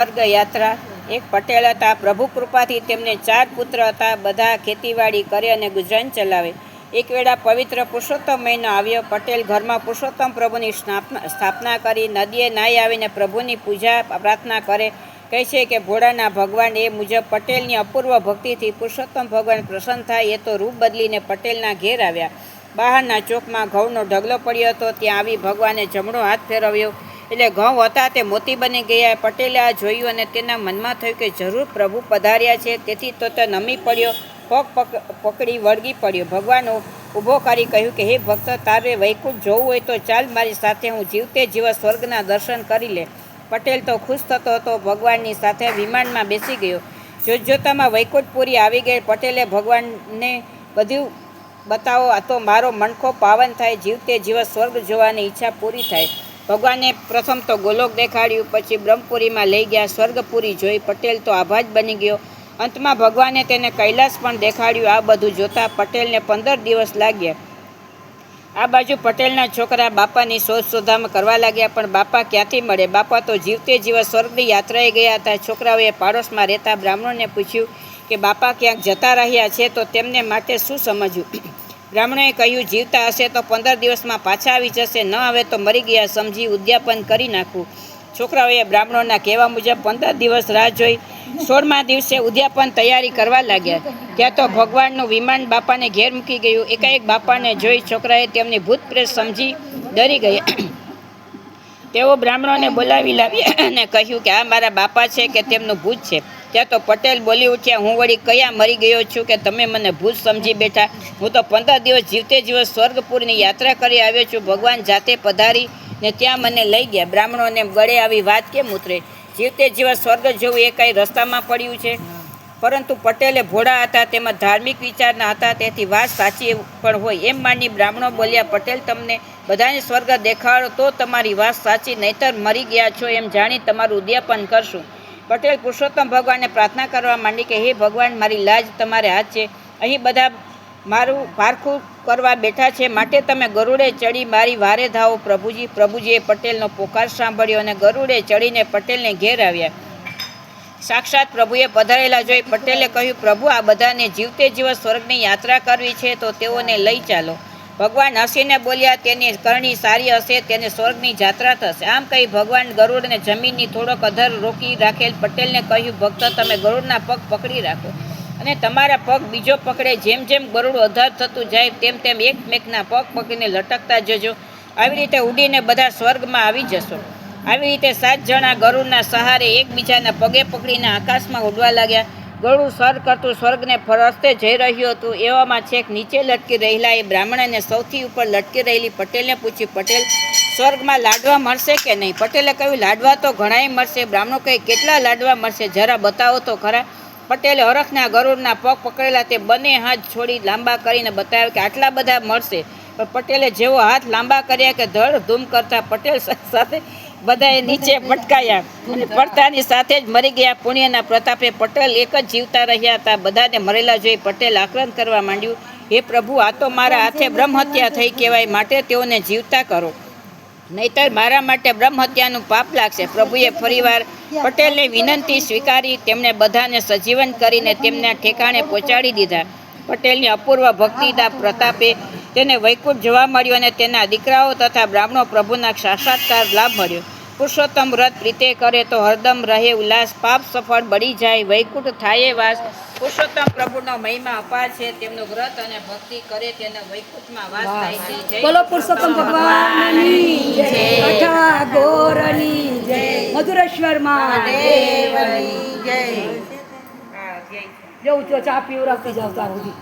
સ્વર્ગ યાત્રા એક પટેલ હતા. પ્રભુ કૃપાથી તેમને 4 પુત્ર હતા. બધા ખેતીવાડી કરે અને ગુજરાન ચલાવે. એક વેળા પવિત્ર પુરુષોત્તમ મહિનો આવ્યો. પટેલ ઘરમાં પુરુષોત્તમ પ્રભુની સ્થાપના કરી નદીએ નાહી આવીને પ્રભુની પૂજા પ્રાર્થના કરે. કહે છે કે ભોળાના ભગવાન એ મુજબ પટેલની અપૂર્વ ભક્તિથી પુરુષોત્તમ ભગવાન પ્રસન્ન થાય. એ તો રૂપ બદલીને પટેલના ઘેર આવ્યા. બહારના ચોકમાં ઘઉંનો ઢગલો પડ્યો હતો. ત્યાં આવી ભગવાને જમણો હાથ ફેરવ્યો એટલે ઘઉં હતા તે મોતી બની ગયા. પટેલે આ જોયું અને તેના મનમાં થયું કે જરૂર પ્રભુ પધાર્યા છે. તેથી તો તે નમી પડ્યો, પગ પકડી વળગી પડ્યો. ભગવાન ઊભો કરી કહ્યું કે હે ભક્ત, તારે વૈકુંઠ જોવું હોય તો ચાલ મારી સાથે, હું જીવતે જીવત સ્વર્ગના દર્શન કરી લે. પટેલ તો ખુશ થતો હતો. ભગવાનની સાથે વિમાનમાં બેસી ગયો. જોતજોતામાં વૈકુંઠપુરી આવી ગઈ. પટેલે ભગવાનને બધું બતાવો, આ તો મારો મનખો પાવન થાય, જીવતે જીવત સ્વર્ગ જોવાની ઈચ્છા પૂરી થાય. ભગવાને પ્રથમ તો ગોલોક દેખાડ્યું, પછી બ્રહ્મપુરીમાં લઈ ગયા. સ્વર્ગપુરી જોઈ પટેલ તો આભાજ બની ગયો. અંતમાં ભગવાને તેને કૈલાસ પણ દેખાડ્યું. આ બધું જોતા પટેલને 15 દિવસ લાગ્યા. આ બાજુ પટેલના છોકરા બાપાની શોધામાં કરવા લાગ્યા, પણ બાપા ક્યાંથી મળે. બાપા તો જીવતે જીવત સ્વર્ગની યાત્રાએ ગયા હતા. છોકરાઓએ પાડોશમાં રહેતા બ્રાહ્મણોને પૂછ્યું કે બાપા ક્યાંક જતા રહ્યા છે તો તેમને માટે શું સમજવું. બ્રાહ્મણોએ કહ્યું, જીવતા હશે તો 15 દિવસમાં પાછા આવી જશે, ન આવે તો મરી ગયા સમજી ઉદ્યાપન કરી નાખવું. છોકરાઓએ બ્રાહ્મણોના કહેવા મુજબ 15 દિવસ રાહ જોઈ. 16મા દિવસે ઉદ્યાપન તૈયારી કરવા લાગ્યા. ત્યાં તો ભગવાનનું વિમાન બાપાને ઘેર મૂકી ગયું. એકાએક બાપાને જોઈ છોકરાએ તેમની ભૂત પ્રેત સમજી ડરી ગયા. તેઓ બ્રાહ્મણોને બોલાવી લાવ્યા અને કહ્યું કે આ મારા બાપા છે કે તેમનું ભૂત છે. ત્યાં તો પટેલ બોલી ઉઠ્યા, હું વળી કયા મરી ગયો છું કે તમે મને ભૂત સમજી બેઠા. હું તો 15 દિવસ જીવતે જીવત સ્વર્ગપુરની યાત્રા કરી આવ્યો છું. ભગવાન જાતે પધારી ને ત્યાં મને લઈ ગયા. બ્રાહ્મણોને ગળે આવી વાત કેમ ઉતરે? જીવતે જીવત સ્વર્ગ જોવું એ કાંઈ રસ્તામાં પડ્યું છે? પરંતુ પટેલે ભોળા હતા, તેમાં ધાર્મિક વિચારના હતા, તેથી વાત સાચી પણ હોય એમ માની બ્રાહ્મણો બોલ્યા, પટેલ તમને બધાને સ્વર્ગ દેખાડો તો તમારી વાત સાચી, નહીતર મરી ગયા છો એમ જાણી તમારું ઉદ્યાપન કરશું. પટેલ પુરુષોત્તમ ભગવાનને પ્રાર્થના કરવા માંડી કે હે ભગવાન, મારી લાજ તમારે હાથ છે. અહીં બધા મારું પારખું કરવા બેઠા છે, માટે તમે ગરુડે ચડી મારી વારે ધાવો પ્રભુજી. પ્રભુજીએ પટેલનો પોકાર સાંભળ્યો અને ગરુડે ચડીને પટેલને ઘેર આવ્યા. સાક્ષાત પ્રભુએ પધારેલા જોઈ પટેલે કહ્યું, પ્રભુ આ બધાને જીવતે જીવત સ્વર્ગની યાત્રા કરવી છે તો તેઓને લઈ ચાલો. ભગવાન હસીને બોલ્યા, તેની કરણી સારી હશે, તેને સ્વર્ગની યાત્રા થશે. આમ કહી ભગવાન ગરુડને જમીનની થોડોક અધર રોકી રાખેલ. પટેલને કહ્યું, ભક્ત તમે ગરુડના પગ પકડી રાખો અને તમારા પગ બીજો પકડે. જેમ જેમ ગરુડ અધર થતું જાય તેમ તેમ એકમેકના પગ પકડીને લટકતા જજો. આવી રીતે ઉડીને બધા સ્વર્ગમાં આવી જશો. આવી રીતે 7 જણા ગરુડના સહારે એકબીજાના પગે પકડીને આકાશમાં ઉડવા લાગ્યા. ગરુડ સર કરતું સ્વર્ગને રસ્તે જઈ રહ્યું હતું. એવામાં છેક નીચે લટકી રહેલા એ બ્રાહ્મણને સૌથી ઉપર લટકી રહેલી પટેલને પૂછ્યું, પટેલ સ્વર્ગમાં લાડવા મળશે કે નહીં? પટેલે કહ્યું, લાડવા તો ઘણાય મળશે. બ્રાહ્મણો કહે, કેટલા લાડવા મળશે, જરા બતાવો તો ખરા. પટેલે હરખના ગરુડના પગ પકડેલા તે બંને હાથ છોડી લાંબા કરીને બતાવ્યા કે આટલા બધા મળશે. પણ પટેલે જેવો હાથ લાંબા કર્યા કે ધડ ધૂમ કરતા પટેલ સાથે બધાએ નીચે પટકાયા અને પડતાની સાથે જ મરી ગયા. પુણ્યના પ્રતાપે પટેલ એક જ જીવતા રહ્યા હતા. બધાને મરેલા જોઈ પટેલ આક્રંદ કરવા માંડ્યું, હે પ્રભુ, આ તો મારા હાથે બ્રહ્મહત્યા થઈ કહેવાય, માટે તેઓને જીવતા કરો, નહીતર મારા માટે બ્રહ્મહત્યાનું પાપ લાગશે. પ્રભુએ ફરીવાર પટેલની વિનંતી સ્વીકારી. તેમણે બધાને સજીવન કરીને તેમના ઠેકાણે પહોંચાડી દીધા. પટેલની અપૂર્વ ભક્તિના પ્રતાપે તેને વૈકુંઠ જોવા મળ્યો અને તેના દીકરાઓ તથા બ્રાહ્મણો પ્રભુના સાક્ષાત્કાર લાભ મળ્યો. પુરુષોત્તમ વ્રત પ્રીતે કરે તો હરદમ રહે ઉલ્લાસ, પાપ સફળ બળી જાય, વૈકુંઠ થાય વાસ. પુરુષોત્તમ પ્રભુનો મહિમા અપાર છે. તેમનું વ્રત અને ભક્તિ કરે તેને વૈકુંઠમાં વાસ થાય છે. બોલો પુરુષોત્તમ ભગવાનની જય, અઠા ગોરની જય, મધુરેશ્વર મહાદેવની જય. જવું તો ચા પીવરાવતી જાવ ત્યાં સુધી.